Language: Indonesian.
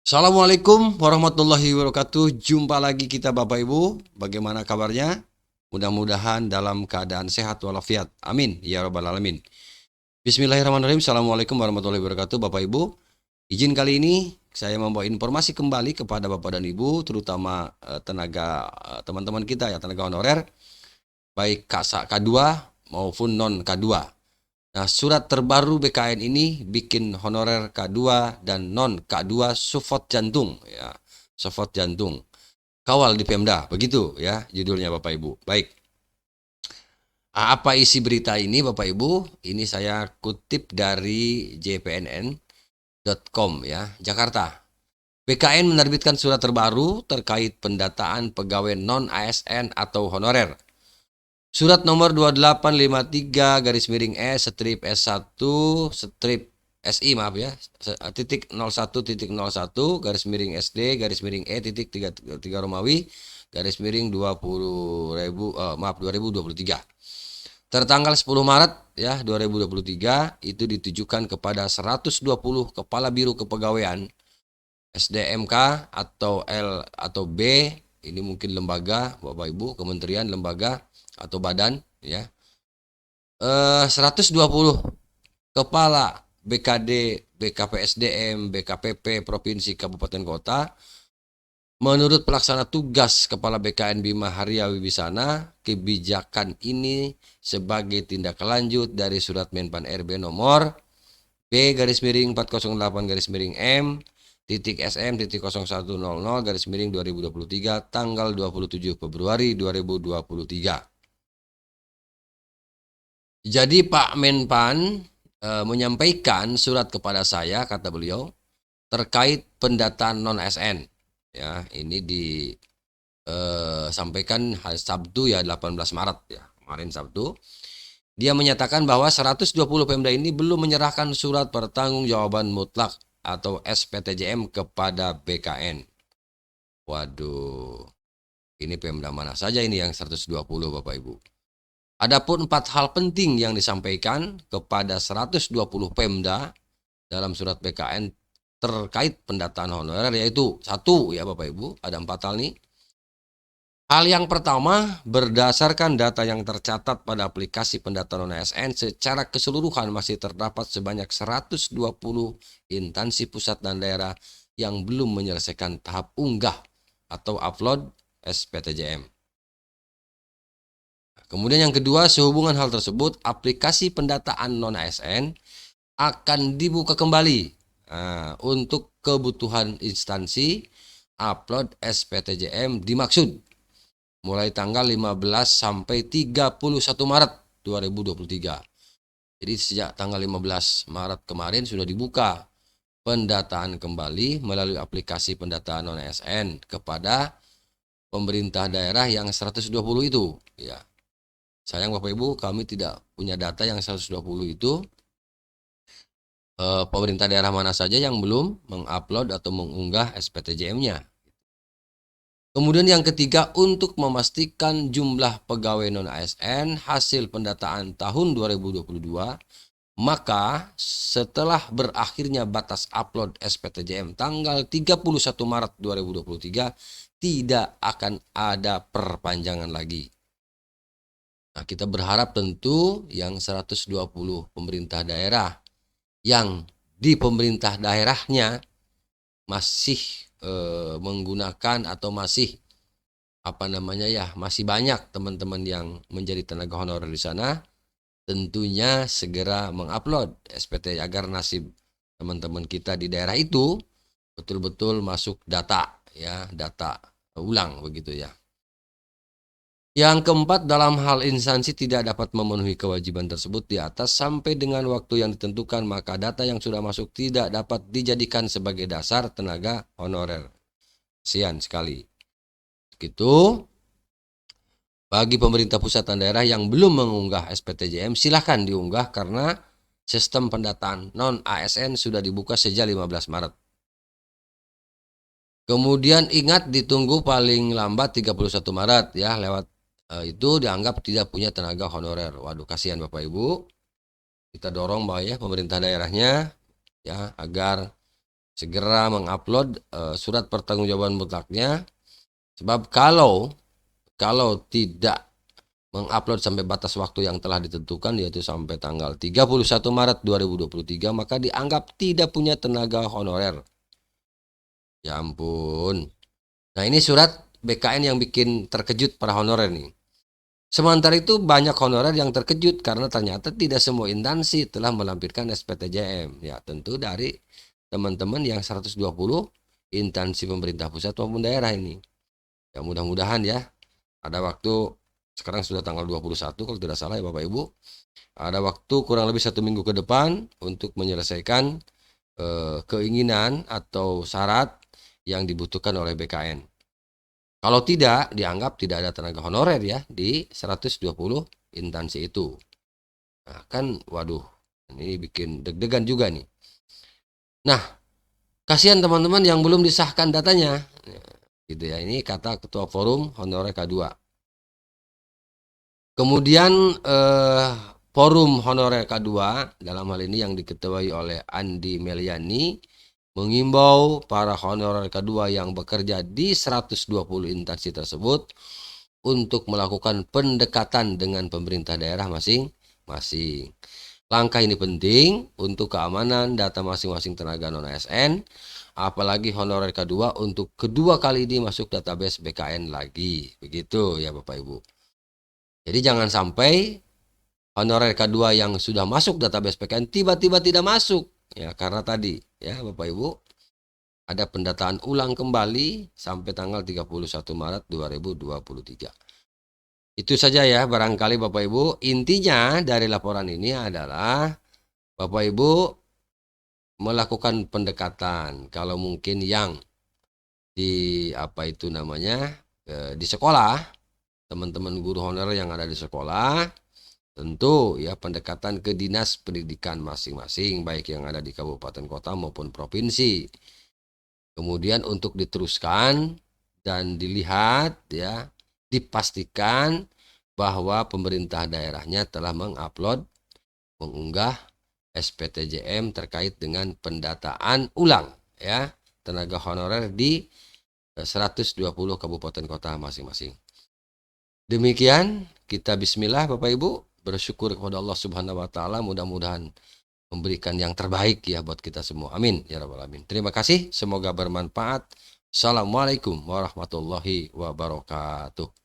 Assalamualaikum warahmatullahi wabarakatuh. Jumpa lagi kita Bapak Ibu. Bagaimana kabarnya? Mudah-mudahan dalam keadaan sehat walafiat. Amin ya rabbal alamin. Bismillahirrahmanirrahim. Assalamualaikum warahmatullahi wabarakatuh Bapak Ibu. Izin kali ini saya membawa informasi kembali kepada Bapak dan Ibu, terutama tenaga teman-teman kita ya, tenaga honorer, baik K2 maupun non K2. Nah, surat terbaru BKN ini bikin honorer K2 dan non K2 support jantung ya, support jantung. Kawal di Pemda, begitu ya judulnya Bapak Ibu. Baik. Apa isi berita ini Bapak Ibu? Ini saya kutip dari jpnn.com ya, Jakarta. BKN menerbitkan surat terbaru terkait pendataan pegawai non ASN atau honorer. Surat nomor 2853 garis miring strip S1 strip SI maaf ya titik 01.01 garis miring SD garis miring titik 33 Romawi garis miring 2023 tertanggal 10 Maret ya 2023 itu ditujukan kepada 120 kepala biro kepegawaian SDMK atau L atau B, ini mungkin lembaga Bapak Ibu, kementerian, lembaga atau badan ya. 120 kepala BKD, BKPSDM, BKPP provinsi kabupaten kota. Menurut pelaksana tugas Kepala BKN Bima Haria Wibisana, kebijakan ini sebagai tindak lanjut dari surat Menpan RB nomor B garis miring 408 garis miring M titik SM titik 0100 garis miring 2023 tanggal 27 Februari 2023. Jadi Pak Menpan menyampaikan surat kepada saya, kata beliau, terkait pendataan non ASN. Ya, ini disampaikan hari Sabtu ya 18 Maret ya, kemarin Sabtu. Dia menyatakan bahwa 120 Pemda ini belum menyerahkan surat pertanggungjawaban mutlak atau SPTJM kepada BKN. Waduh, ini Pemda mana saja ini yang 120 Bapak Ibu. Adapun 4 hal penting yang disampaikan kepada 120 Pemda dalam surat BKN terkait pendataan honorer, yaitu 1 ya Bapak Ibu, ada 4 hal nih. Hal yang pertama, berdasarkan data yang tercatat pada aplikasi pendataan non-ASN, secara keseluruhan masih terdapat sebanyak 120 instansi pusat dan daerah yang belum menyelesaikan tahap unggah atau upload SPTJM. Kemudian yang kedua, sehubungan hal tersebut, aplikasi pendataan non-ASN akan dibuka kembali untuk kebutuhan instansi upload SPTJM dimaksud mulai tanggal 15 sampai 31 Maret 2023. Jadi sejak tanggal 15 Maret kemarin sudah dibuka pendataan kembali melalui aplikasi pendataan non-ASN kepada pemerintah daerah yang 120 itu. Ya. Sayang Bapak Ibu, kami tidak punya data yang 120 itu. Pemerintah daerah mana saja yang belum mengupload atau mengunggah SPTJM-nya. Kemudian yang ketiga, untuk memastikan jumlah pegawai non-ASN hasil pendataan tahun 2022, maka setelah berakhirnya batas upload SPTJM tanggal 31 Maret 2023, tidak akan ada perpanjangan lagi. Nah, kita berharap tentu yang 120 pemerintah daerah yang di pemerintah daerahnya masih menggunakan atau masih masih banyak teman-teman yang menjadi tenaga honorer di sana, tentunya segera mengupload SPT agar nasib teman-teman kita di daerah itu betul-betul masuk data ya, data ulang begitu ya. Yang keempat, dalam hal instansi tidak dapat memenuhi kewajiban tersebut di atas sampai dengan waktu yang ditentukan, maka data yang sudah masuk tidak dapat dijadikan sebagai dasar tenaga honorer. Kasihan sekali. Gitu. Bagi pemerintah pusat dan daerah yang belum mengunggah SPTJM, silahkan diunggah karena sistem pendataan non-ASN sudah dibuka sejak 15 Maret. Kemudian ingat ditunggu paling lambat 31 Maret ya, lewat itu dianggap tidak punya tenaga honorer. Waduh, kasihan Bapak Ibu. Kita dorong bahwa ya pemerintah daerahnya ya agar segera mengupload surat pertanggungjawaban mutlaknya. Sebab kalau tidak mengupload sampai batas waktu yang telah ditentukan, yaitu sampai tanggal 31 Maret 2023, maka dianggap tidak punya tenaga honorer. Ya ampun. Nah, ini surat BKN yang bikin terkejut para honorer nih. Sementara itu banyak honorer yang terkejut karena ternyata tidak semua instansi telah melampirkan SPTJM. Ya, tentu dari teman-teman yang 120 instansi pemerintah pusat maupun daerah ini. Ya, mudah-mudahan ya ada waktu, sekarang sudah tanggal 21 kalau tidak salah ya Bapak Ibu. Ada waktu kurang lebih 1 minggu ke depan untuk menyelesaikan keinginan atau syarat yang dibutuhkan oleh BKN. Kalau tidak, dianggap tidak ada tenaga honorer ya di 120 instansi itu. Nah, kan waduh, ini bikin deg-degan juga nih. Nah, kasihan teman-teman yang belum disahkan datanya. Gitu ya, ini kata Ketua Forum Honorer K2. Kemudian Forum Honorer K2 dalam hal ini yang diketuai oleh Andi Meliani mengimbau para honorer K2 yang bekerja di 120 instansi tersebut untuk melakukan pendekatan dengan pemerintah daerah masing-masing. Langkah ini penting untuk keamanan data masing-masing tenaga non-ASN, apalagi honorer K2 untuk kedua kali ini masuk database BKN lagi. Begitu ya Bapak Ibu. Jadi jangan sampai honorer K2 yang sudah masuk database BKN tiba-tiba tidak masuk. Ya, karena tadi ya Bapak Ibu ada pendataan ulang kembali sampai tanggal 31 Maret 2023. Itu saja ya barangkali Bapak Ibu. Intinya dari laporan ini adalah Bapak Ibu melakukan pendekatan. Kalau mungkin yang di di sekolah, teman-teman guru honorer yang ada di sekolah, tentu ya pendekatan ke dinas pendidikan masing-masing, baik yang ada di kabupaten kota maupun provinsi. Kemudian untuk diteruskan dan dilihat ya, dipastikan bahwa pemerintah daerahnya telah mengunggah SPTJM terkait dengan pendataan ulang ya tenaga honorer di 120 kabupaten kota masing-masing. Demikian kita bismillah Bapak Ibu, bersyukur kepada Allah Subhanahu wa taala, mudah-mudahan memberikan yang terbaik ya buat kita semua. Amin ya rabbal alamin. Terima kasih, semoga bermanfaat. Assalamualaikum warahmatullahi wabarakatuh.